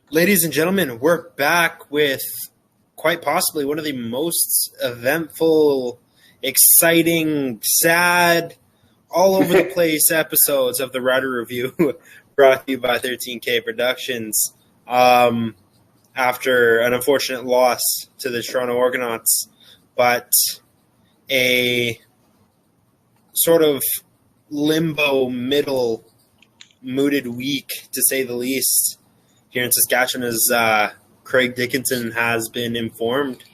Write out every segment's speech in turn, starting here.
Ladies and gentlemen, we're back with quite possibly one of the most eventful, exciting, sad, all over the place episodes of the Rider Review brought to you by 13K Productions. After an unfortunate loss to the Toronto Argonauts, but a sort of limbo middle mooted week, to say the least, here in Saskatchewan, as Craig Dickinson has been informed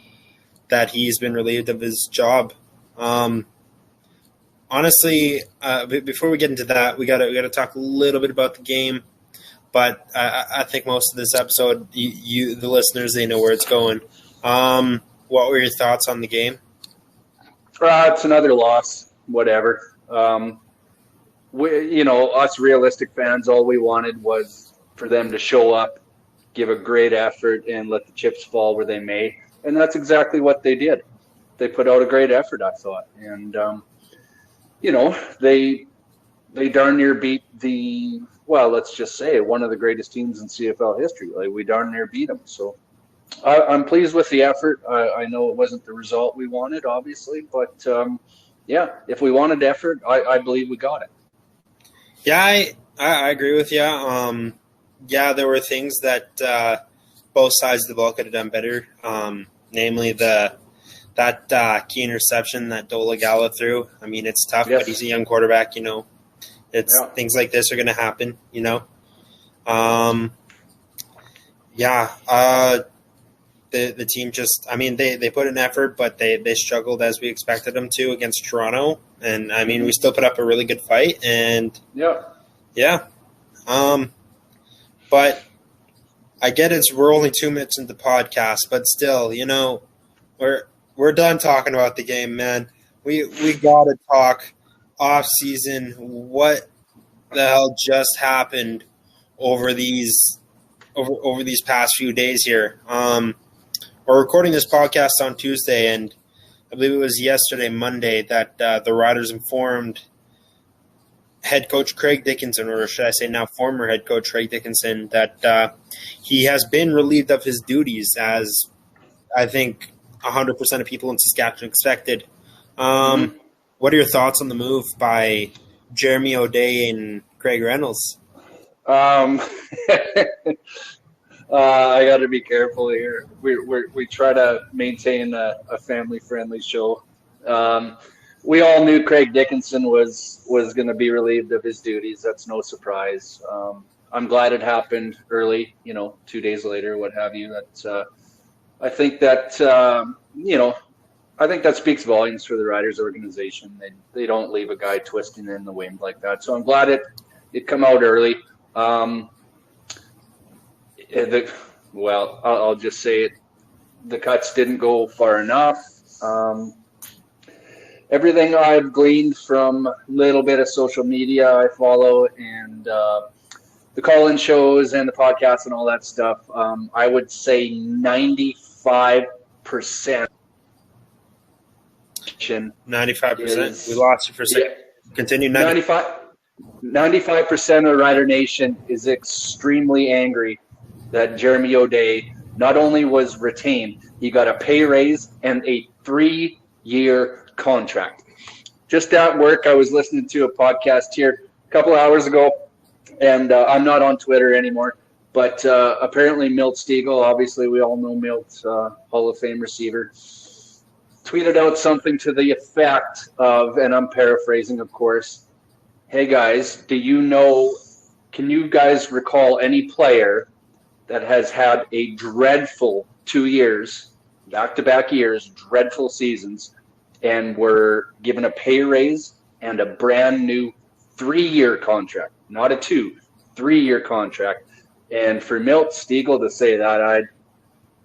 that he's been relieved of his job. Honestly, before we get into that, we gotta talk a little bit about the game. But I think most of this episode, the listeners, they know where it's going. What were your thoughts on the game? It's another loss. Whatever. Us realistic fans, all we wanted was for them to show up, give a great effort, and let the chips fall where they may. And that's exactly what they did. They put out a great effort, I thought. And, they darn near beat let's just say one of the greatest teams in CFL history. Like, we darn near beat them. So I'm pleased with the effort. I know it wasn't the result we wanted, obviously. But, if we wanted effort, I believe we got it. Yeah, I agree with you. There were things that both sides of the ball could have done better. Namely, that key interception that Dola Gala threw. I mean, it's tough, Yes. But he's a young quarterback. Things like this are going to happen. The team just. I mean, they put an effort, but they struggled as we expected them to against Toronto. And I mean, we still put up a really good fight. And but I get we're only 2 minutes into the podcast, but still, we're done talking about the game, man. We got to talk off season. What the hell just happened over these past few days here? We're recording this podcast on Tuesday, and I believe it was yesterday, Monday, that the Riders informed head coach Craig Dickinson, or should I say now former head coach Craig Dickinson, that he has been relieved of his duties, as I think 100% of people in Saskatchewan expected. What are your thoughts on the move by Jeremy O'Day and Craig Reynolds? I got to be careful here. We try to maintain a family-friendly show. We all knew Craig Dickinson was going to be relieved of his duties. That's no surprise. I'm glad it happened early, 2 days later, what have you. I think that speaks volumes for the Riders organization. They don't leave a guy twisting in the wind like that. So I'm glad it come out early. I'll just say it. The cuts didn't go far enough. Everything I've gleaned from a little bit of social media I follow, and the call-in shows and the podcasts and all that stuff, I would say 95%. 95%. We lost you for a second. Yeah. Continue. 95% of Rider Nation is extremely angry that Jeremy O'Day not only was retained, he got a pay raise and a 3-year contract. Just at work, I was listening to a podcast here a couple hours ago, and I'm not on Twitter anymore, but apparently Milt Stegall, obviously we all know Milt, Hall of Fame receiver, tweeted out something to the effect of, and I'm paraphrasing, of course, "Hey guys, can you guys recall any player that has had a dreadful 2 years, back-to-back years, dreadful seasons, and were given a pay raise and a brand new 3-year contract, not a 3-year contract?" And for Milt Stegall to say that,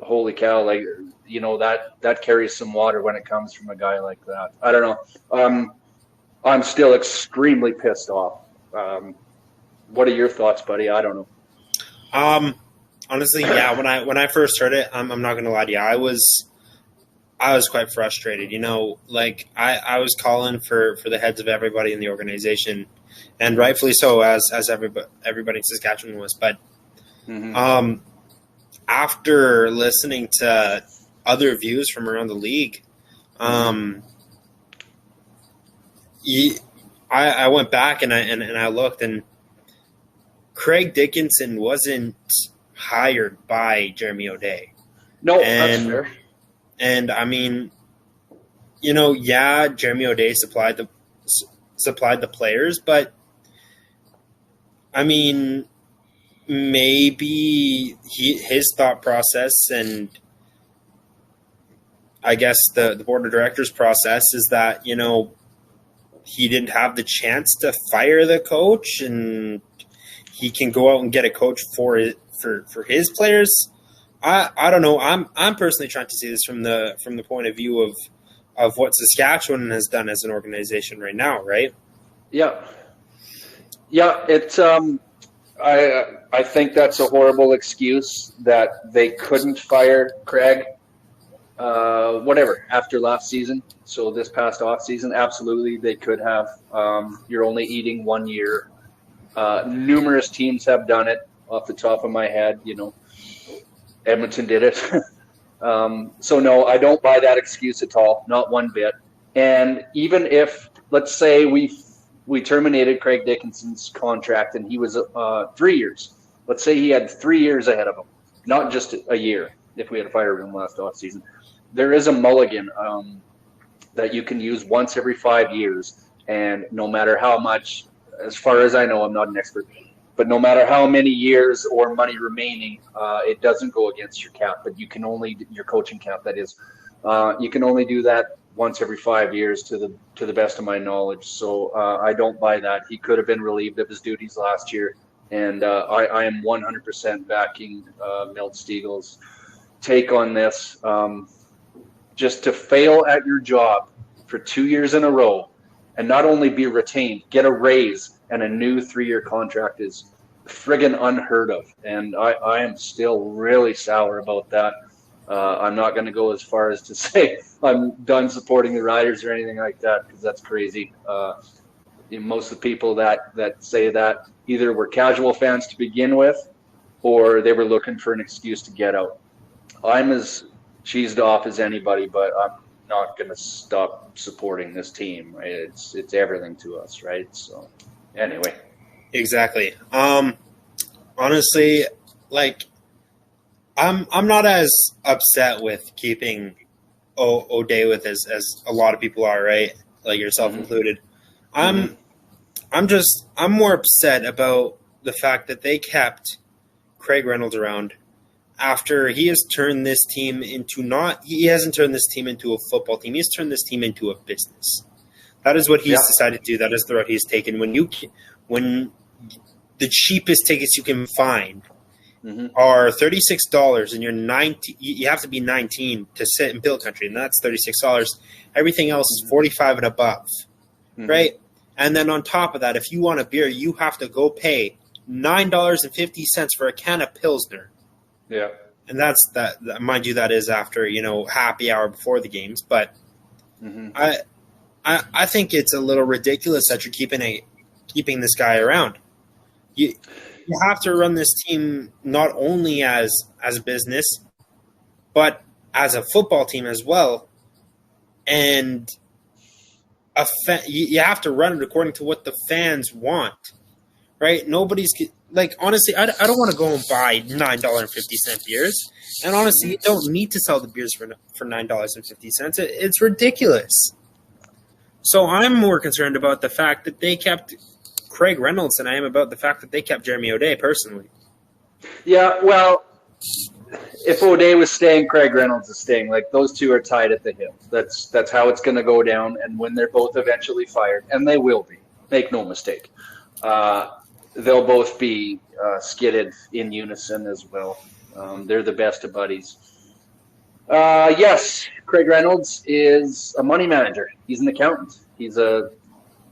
holy cow, that carries some water when it comes from a guy like that. I don't know. I'm still extremely pissed off. What are your thoughts, buddy? I don't know. Honestly, yeah. When I first heard it, I'm not gonna lie to you. I was quite frustrated. I was calling for the heads of everybody in the organization, and rightfully so, as everybody in Saskatchewan was. But after listening to other views from around the league, I went back and I looked, and Craig Dickinson wasn't hired by Jeremy O'Day. No, that's fair. And I mean, Jeremy O'Day supplied the players, but I mean, maybe his thought process, and I guess the board of directors process, is that he didn't have the chance to fire the coach, and he can go out and get a coach for his players. I don't know. I'm personally trying to see this from the point of view of what Saskatchewan has done as an organization right now, right? Yeah. It's I think that's a horrible excuse that they couldn't fire Craig. After last season. So this past off season, absolutely they could have. You're only eating 1 year. Numerous teams have done it. Off the top of my head, Edmonton did it. So no, I don't buy that excuse at all, not one bit. And even if, let's say we terminated Craig Dickinson's contract and he was 3 years. Let's say he had 3 years ahead of him, not just a year. If we had fired him last off season, there is a mulligan that you can use once every 5 years, and no matter how much, as far as I know, I'm not an expert, but no matter how many years or money remaining, it doesn't go against your cap. But you can only your coaching cap, that is, you can only do that once every 5 years, to the best of my knowledge. So I don't buy that. He could have been relieved of his duties last year, and I am 100% backing Milt Stiegel's take on this. Just to fail at your job for 2 years in a row and not only be retained, get a raise and a new 3-year contract is friggin' unheard of. And I am still really sour about that. I'm not going to go as far as to say I'm done supporting the Riders or anything like that, because that's crazy. Most of the people that say that either were casual fans to begin with, or they were looking for an excuse to get out. I'm as cheesed off as anybody, but I'm not going to stop supporting this team. It's everything to us, right? So, anyway. Exactly. Honestly, I'm not as upset with keeping O'Day with as a lot of people are, right? Like yourself included. I'm more upset about the fact that they kept Craig Reynolds around after he has turned this team into he hasn't turned this team into a football team. He's turned this team into a business. That is what he's decided to do. That is the route he's taken. When the cheapest tickets you can find are $36, and you're 19, you have to be 19 to sit in Bill Country, and that's $36. Everything else is $45 and above, right? And then on top of that, if you want a beer, you have to go pay $9.50 for a can of Pilsner. Yeah, and that's that. Mind you, that is after happy hour before the games. But I think it's a little ridiculous that you're keeping this guy around. You have to run this team not only as a business, but as a football team as well. And you have to run it according to what the fans want, right? Honestly, I don't want to go and buy $9.50 beers. And honestly, you don't need to sell the beers for $9.50. It's ridiculous. So I'm more concerned about the fact that they kept Craig Reynolds than I am about the fact that they kept Jeremy O'Day personally. Yeah, well, if O'Day was staying, Craig Reynolds is staying. Those two are tied at the hip. That's how it's going to go down. And when they're both eventually fired, and they will be, make no mistake, they'll both be skidded in unison as well. They're the best of buddies. Yes, Craig Reynolds is a money manager. He's an accountant. He's a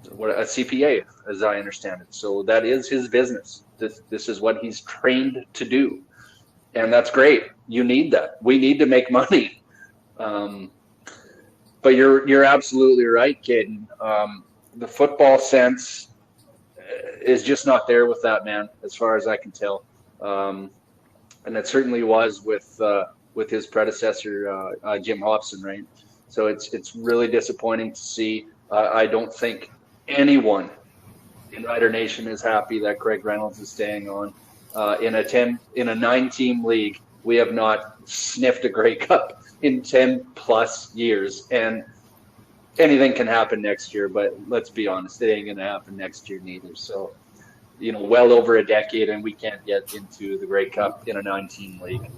CPA, as I understand it. So that is his business. This is what he's trained to do. And that's great. You need that. We need to make money. But you're absolutely right, Caden. The football sense is just not there with that man, as far as I can tell. and it certainly was with his predecessor Jim Hobson, right? So it's really disappointing to see. I don't think anyone in Rider Nation is happy that Craig Reynolds is staying on. In a 9-team league, we have not sniffed a Grey Cup in 10 plus years, and anything can happen next year. But let's be honest, it ain't gonna happen next year neither. So, well over a decade, and we can't get into the Grey Cup in a 9-team league.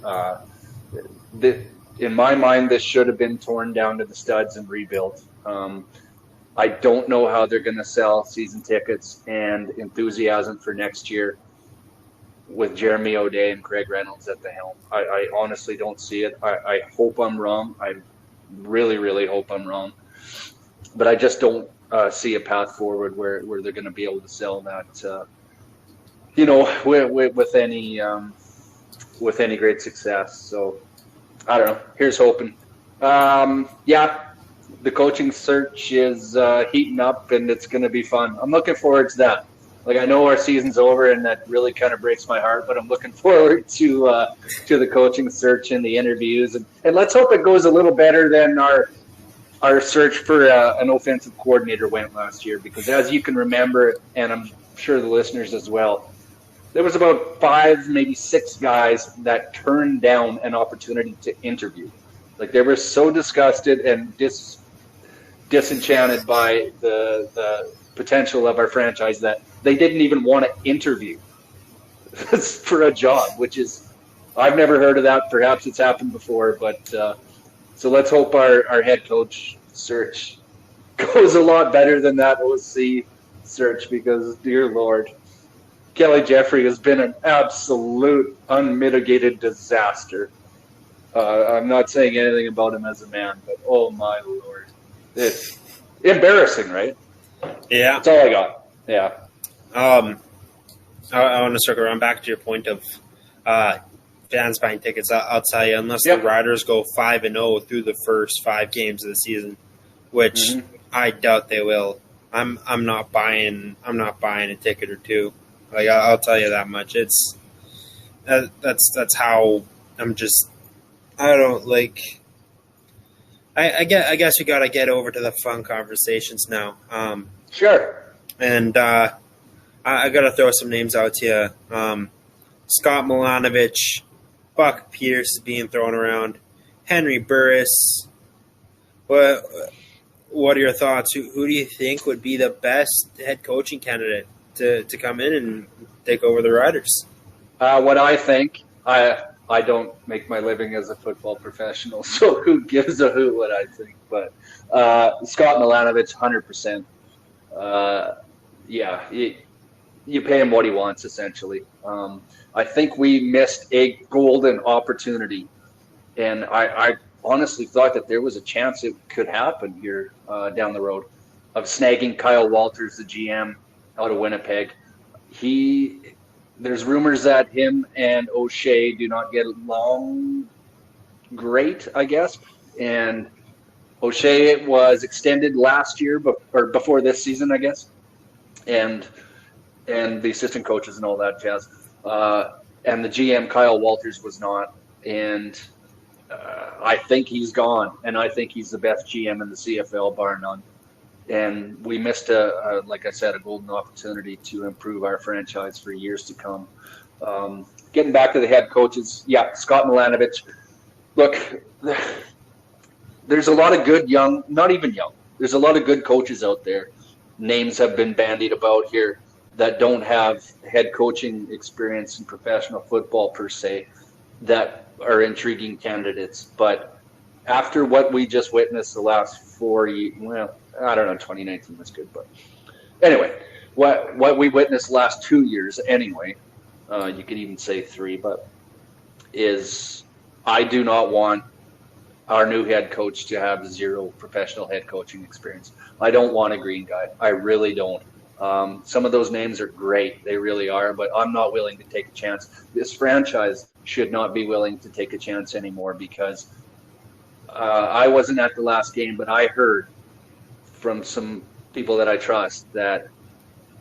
In my mind, this should have been torn down to the studs and rebuilt. I don't know how they're going to sell season tickets and enthusiasm for next year with Jeremy O'Day and Craig Reynolds at the helm. I honestly don't see it. I hope I'm wrong. I really, really hope I'm wrong. But I just don't see a path forward where they're going to be able to sell that, with any great success. So I don't know. Here's hoping. The coaching search is heating up, and it's going to be fun. I'm looking forward to that. Like, I know our season's over, and that really kind of breaks my heart, but I'm looking forward to the coaching search and the interviews, and let's hope it goes a little better than our search for an offensive coordinator went last year. Because as you can remember, and I'm sure the listeners as well, there was about 5, maybe 6 guys that turned down an opportunity to interview. Like, they were so disgusted and disenchanted by the potential of our franchise that they didn't even want to interview for a job, which is, I've never heard of that. Perhaps it's happened before, but so let's hope our head coach search goes a lot better than that OC search, because, dear Lord, Kelly Jeffrey has been an absolute unmitigated disaster. I'm not saying anything about him as a man, but oh my Lord. It's embarrassing, right? Yeah. That's all I got. Yeah. I want to circle around back to your point of fans buying tickets. I'll tell you, unless the Riders go 5-0 through the first 5 games of the season, which I doubt they will, I'm not buying a ticket or two. Like, I'll tell you that much. It's that's how I'm just. I don't like. I guess we got to get over to the fun conversations now. Sure. And I got to throw some names out to you. Scott Milanovic, Buck Pierce is being thrown around, Henry Burris. What are your thoughts? Who do you think would be the best head coaching candidate to come in and take over the Riders? What I think, I don't make my living as a football professional, so who gives a hoot what I think? But Scott Milanovic, 100%. You pay him what he wants, essentially. I think we missed a golden opportunity, and I honestly thought that there was a chance it could happen here down the road of snagging Kyle Walters, the GM, out of Winnipeg. There's rumors that him and O'Shea do not get along great, I guess. And O'Shea was extended last year, or before this season, I guess. And the assistant coaches and all that jazz. And the GM, Kyle Walters, was not. And I think he's gone. And I think he's the best GM in the CFL, bar none. And we missed like I said, a golden opportunity to improve our franchise for years to come. Getting back to the head coaches, Scott Milanovic. Look, there's a lot of good not even young. There's a lot of good coaches out there. Names have been bandied about here that don't have head coaching experience in professional football per se, that are intriguing candidates. But after what we just witnessed the last 4 years, well, I don't know, 2019 was good, but anyway, what we witnessed the last 2 years anyway, you could even say 3, but is I do not want our new head coach to have 0 professional head coaching experience. I don't want a green guy. I really don't. Some of those names are great. They really are, but I'm not willing to take a chance. This franchise should not be willing to take a chance anymore, because I wasn't at the last game, but I heard from some people that I trust that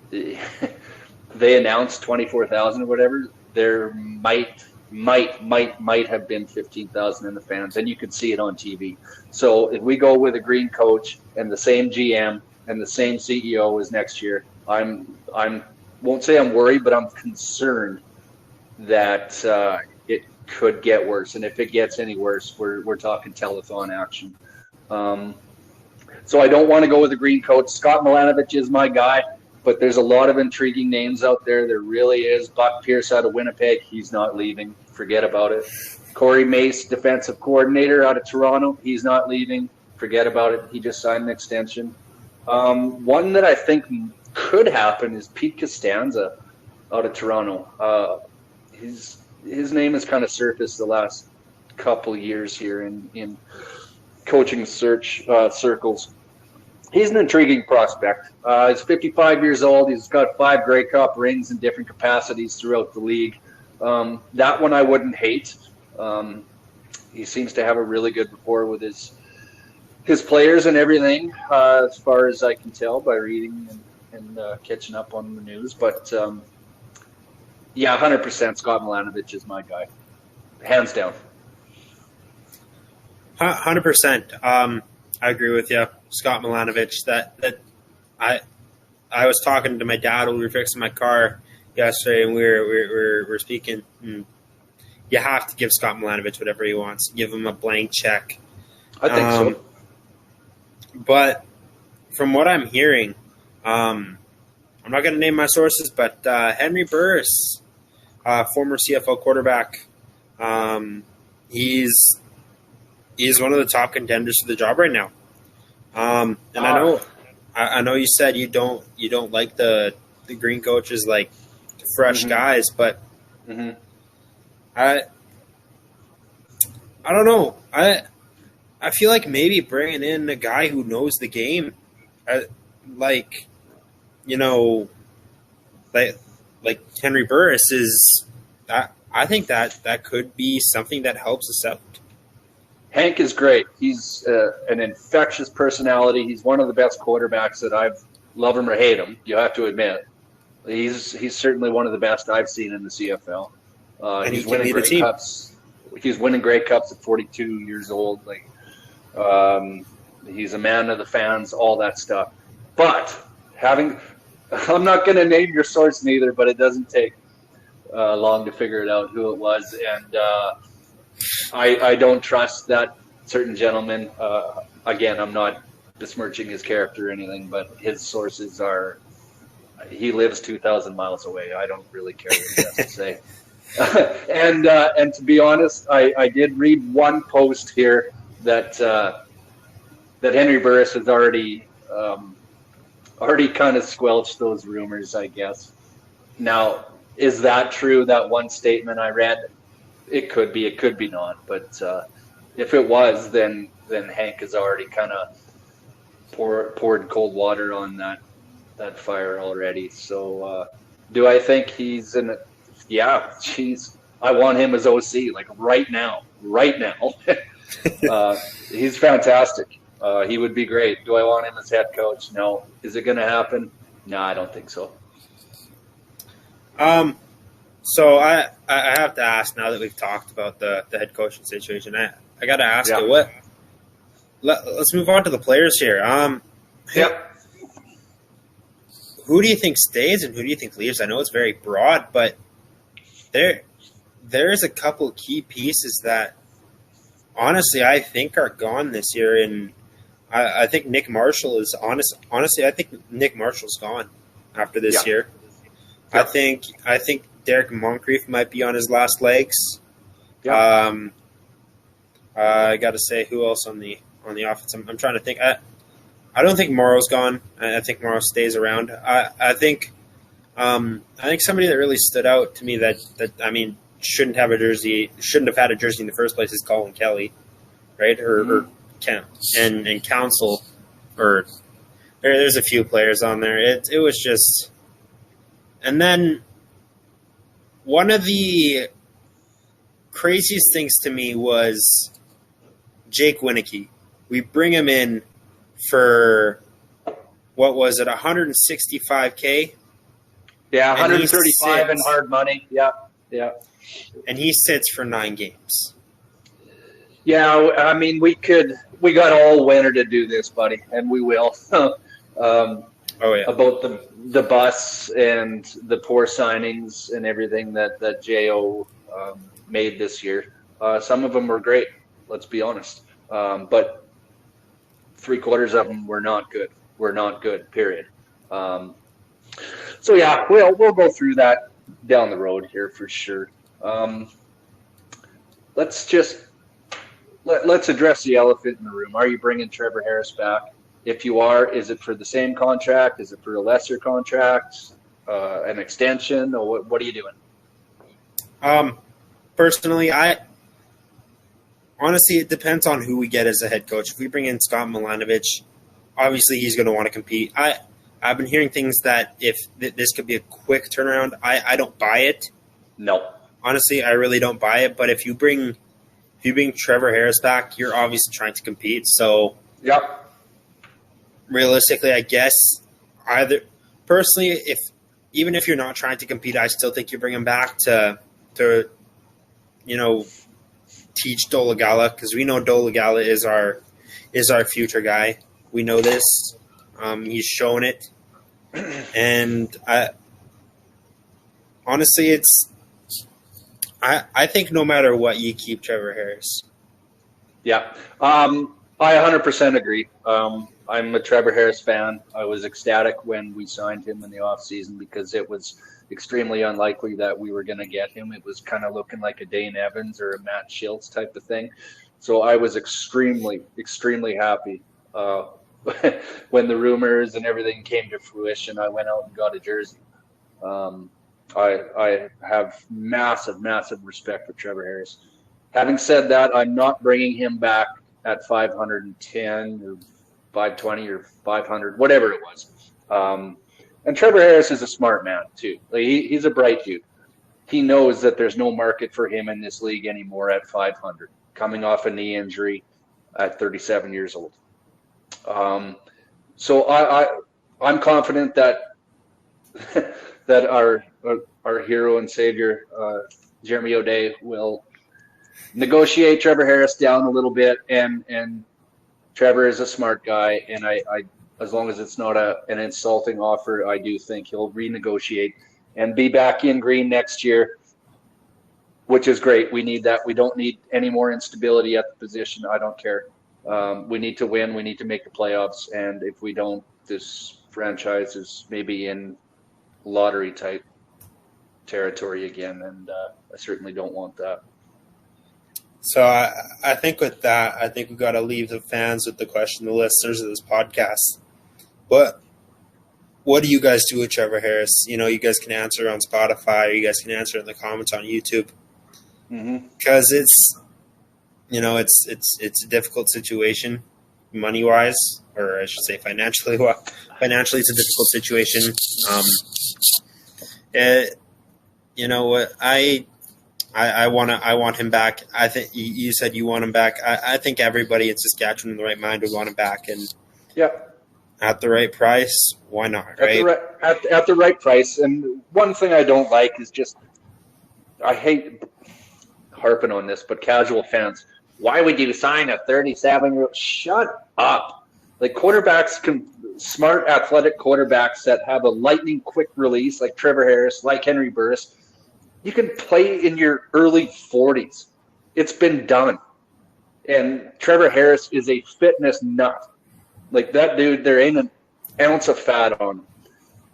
they announced 24,000 or whatever. There might might have been 15,000 in the fans, and you could see it on TV. So if we go with a green coach and the same GM and the same CEO as next year, I'm won't say I'm worried, but I'm concerned that it could get worse. And if it gets any worse, we're talking telethon action. So I don't want to go with a green coach. Scott Milanovich is my guy, but there's a lot of intriguing names out there. There really is. Buck Pierce out of Winnipeg. He's not leaving. Forget about it. Corey Mace, defensive coordinator out of Toronto. He's not leaving. Forget about it. He just signed an extension. One that I think could happen is Pete Costanza out of Toronto. His name has kind of surfaced the last couple years here in coaching circles. He's an intriguing prospect. He's 55 years old. He's got 5 Grey Cup rings in different capacities throughout the league. That one I wouldn't hate. He seems to have a really good rapport with his players and everything, as far as I can tell by reading and catching up on the news. But, 100% Scott Milanovich is my guy. Hands down. 100%. I agree with you, Scott Milanovich. That I was talking to my dad when we were fixing my car yesterday, and we were speaking. And you have to give Scott Milanovich whatever he wants. Give him a blank check. I think so. But from what I'm hearing, I'm not going to name my sources, but Henry Burris, former CFL quarterback, he's one of the top contenders for the job right now. And I know you said you don't like the green coaches, like fresh guys, but I don't know. I feel like maybe bringing in a guy who knows the game, like Henry Burris is. I think that could be something that helps us out. Hank is great. He's an infectious personality. He's one of the best quarterbacks that I've love him or hate him. You have to admit, he's certainly one of the best I've seen in the CFL. And he's winning Grey Cups. He's winning Grey Cups at 42 years old. He's a man of the fans, all that stuff. But I'm not going to name your source neither, but it doesn't take long to figure it out who it was, and I don't trust that certain gentleman. Again, I'm not besmirching his character or anything, but his sources are. He lives 2,000 miles away. I don't really care what he has to say. And to be honest, I did read one post here that Henry Burris has already kind of squelched those rumors, I guess. Now, is that true? That one statement I read, it could be not. But if it was, then Hank has already kind of poured cold water on that fire already. So, do I think he's in it? Yeah, I want him as OC, like right now. He's fantastic. He would be great. Do I want him as head coach? No. Is it going to happen? No, I don't think so. So I have to ask, now that we've talked about the head coaching situation, I got to ask you, let's move on to the players here. Who do you think stays and who do you think leaves? I know it's very broad, but there's a couple key pieces that honestly I think are gone this year, and I think Nick Marshall is honestly I think Nick Marshall's gone after this year. I think Derek Moncrief might be on his last legs. I got to say, who else on the offense? I'm trying to think. I don't think Morrow's gone. I think Morrow stays around. I think somebody that really stood out to me that shouldn't have had a jersey in the first place is Colin Kelly, right? And Council, or there's a few players on there. It was just, and then one of the craziest things to me was Jake Winicky. We bring him in for, what was it, $165K? Yeah, $135 in hard money. Yeah. Yeah. And he sits for 9 games. Yeah, I mean, we got all winter to do this, buddy, and we will. Oh yeah. About the bus and the poor signings and everything that Jo made this year. Some of them were great. Let's be honest. But 3/4 of them were not good. Were not good. Period. So yeah, we'll go through that down the road here for sure. Let's address the elephant in the room. Are you bringing Trevor Harris back? If you are, is it for the same contract? Is it for a lesser contract? An extension? Or what are you doing? Personally, honestly, it depends on who we get as a head coach. If we bring in Scott Milanovic, obviously he's going to want to compete. I've been hearing things that if this could be a quick turnaround. I don't buy it. No. Honestly, I really don't buy it. But if you bring Trevor Harris back, you're obviously trying to compete. So yep. Realistically, I guess either personally, even if you're not trying to compete, I still think you bring him back to teach Dolegala, because we know Dolegala is our future guy. We know this. He's shown it, and honestly, I think no matter what, you keep Trevor Harris. Yeah, I 100% agree. I'm a Trevor Harris fan. I was ecstatic when we signed him in the offseason because it was extremely unlikely that we were going to get him. It was kind of looking like a Dane Evans or a Matt Schiltz type of thing. So I was extremely, extremely happy when the rumors and everything came to fruition. I went out and got a jersey. I have massive, massive respect for Trevor Harris. Having said that, I'm not bringing him back at 510 or 520 or 500, whatever it was. And Trevor Harris is a smart man, too. Like, he's a bright dude. He knows that there's no market for him in this league anymore at 500, coming off a knee injury at 37 years old. So I'm confident that that our hero and savior, Jeremy O'Day, will negotiate Trevor Harris down a little bit, and Trevor is a smart guy, and I as long as it's not an insulting offer, I do think he'll renegotiate and be back in green next year, which is great. We need that. We don't need any more instability at the position. I don't care. We need to win. We need to make the playoffs, and if we don't, this franchise is maybe in lottery type territory again, and I certainly don't want that. So I think with that, I think we've got to leave the fans with the question, the listeners of this podcast. What do you guys do with Trevor Harris? You guys can answer on Spotify, or you guys can answer in the comments on YouTube. Because it's a difficult situation, money-wise, or I should say financially. Financially, it's a difficult situation. I want him back. I think you said you want him back. I think everybody in Saskatchewan in the right mind would want him back, and at the right price, why not? Right? At the right price. And one thing I don't like is just, I hate harping on this, but casual fans, why would you sign a 37-year-old? Shut up. Like, quarterbacks smart athletic quarterbacks that have a lightning quick release, like Trevor Harris, like Henry Burris, you can play in your early 40s. It's been done. And Trevor Harris is a fitness nut. Like, that dude, there ain't an ounce of fat on him.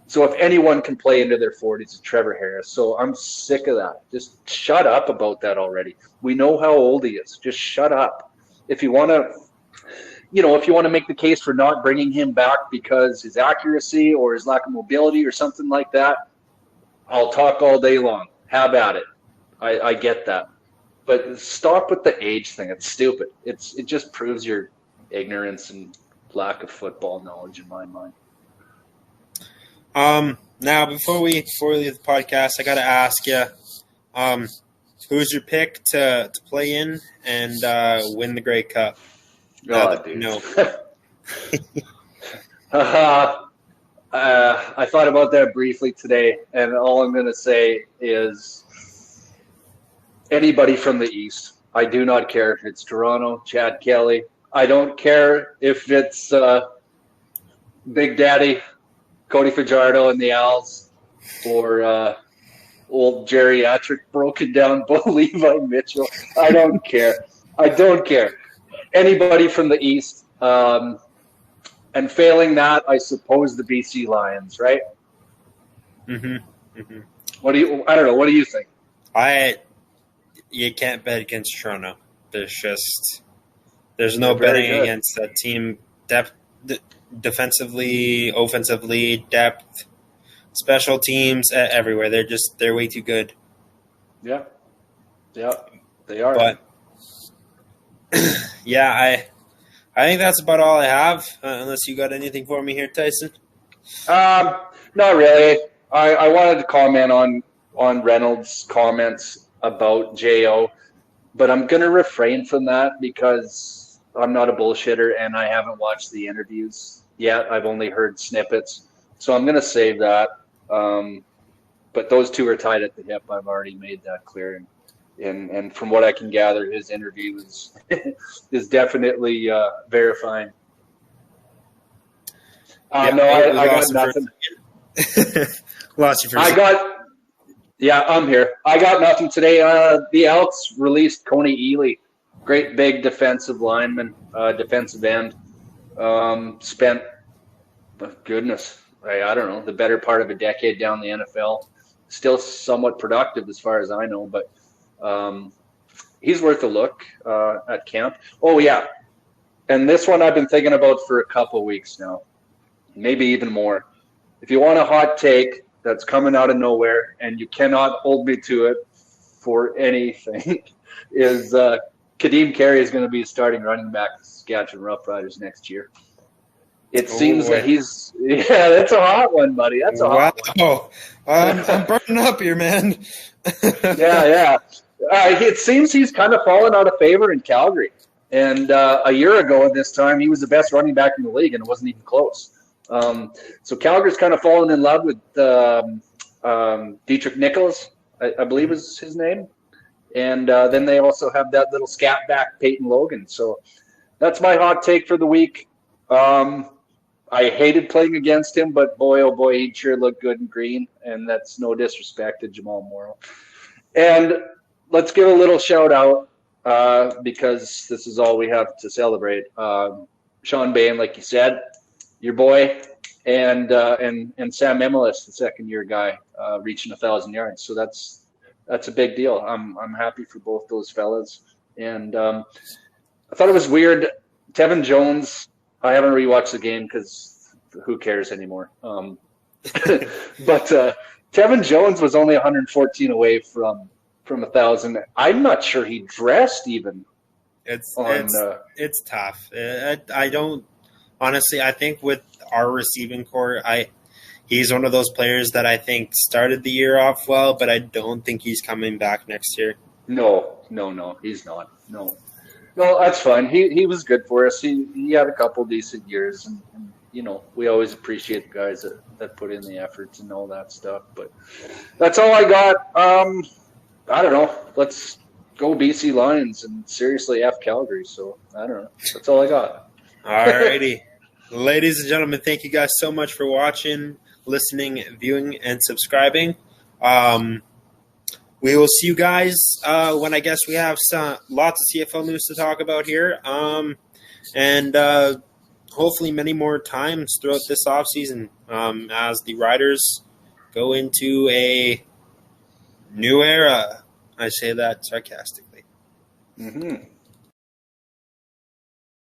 So if anyone can play into their 40s, it's Trevor Harris. So I'm sick of that. Just shut up about that already. We know how old he is. Just shut up. If you want to make the case for not bringing him back because his accuracy or his lack of mobility or something like that, I'll talk all day long. Have at it. I get that. But stop with the age thing. It's stupid. It just proves your ignorance and lack of football knowledge in my mind. Now, before we leave the podcast, I got to ask you, who's your pick to play in and win the Grey Cup? Dude. No. I thought about that briefly today, and all I'm going to say is Anybody from the East. I do not care if it's Toronto, Chad Kelly. I don't care if it's Big Daddy, Cody Fajardo and the Owls, or old geriatric broken down Bo Levi Mitchell. I don't care. I don't care. Anybody from the East. And failing that, I suppose the BC Lions, right? Mm-hmm. Mm-hmm. I don't know. What do you think? You can't bet against Toronto. There's no betting against a team depth, defensively, offensively, depth, special teams, everywhere. They're way too good. Yeah, they are. But yeah, I think that's about all I have. Unless you got anything for me here, Tyson. Not really. I wanted to comment on Reynolds' comments about Jo, but I'm going to refrain from that because I'm not a bullshitter and I haven't watched the interviews yet. I've only heard snippets, so I'm going to save that. But those two are tied at the hip. I've already made that clear, and from what I can gather, his interview is definitely verifying. I got nothing. Lost you for a second. I'm here. I got nothing today. The Elks released Coney Ely, great big defensive lineman, defensive end. Spent, goodness, I don't know, the better part of a decade down the NFL. Still somewhat productive as far as I know, but he's worth a look at camp. Oh, yeah. And this one I've been thinking about for a couple of weeks now, maybe even more. If you want a hot take that's coming out of nowhere and you cannot hold me to it for anything, is Kadeem Carey is going to be a starting running back for the Saskatchewan Roughriders next year. It seems that that's a hot one, buddy. That's a hot one. I'm burning up here, man. Yeah. It seems he's kind of fallen out of favor in Calgary. And a year ago at this time, he was the best running back in the league, and it wasn't even close. So Calgary's kind of fallen in love with Dietrich Nichols, I believe is his name. And then they also have that little scat back, Peyton Logan. So that's my hot take for the week. I hated playing against him, but boy, oh boy, he sure looked good in green. And that's no disrespect to Jamal Morrow. And let's give a little shout out because this is all we have to celebrate. Sean Bain, like you said, your boy, and Sam Emilis, the second-year guy, reaching 1,000 yards. So that's a big deal. I'm happy for both those fellas. And I thought it was weird. Tevin Jones, I haven't rewatched the game because who cares anymore. But Tevin Jones was only 114 away from 1,000. I'm not sure he dressed even. It's tough. I don't. Honestly, I think with our receiving core, he's one of those players that I think started the year off well, but I don't think he's coming back next year. No, he's not. No, that's fine. He was good for us. He had a couple decent years, and we always appreciate the guys that put in the effort and all that stuff. But that's all I got. I don't know. Let's go BC Lions and seriously F Calgary. So I don't know. That's all I got. All righty. Ladies and gentlemen, thank you guys so much for watching, listening, viewing, and subscribing. We will see you guys when I guess we have lots of CFL news to talk about here. And hopefully many more times throughout this offseason as the Riders go into a new era. I say that sarcastically. Mm-hmm.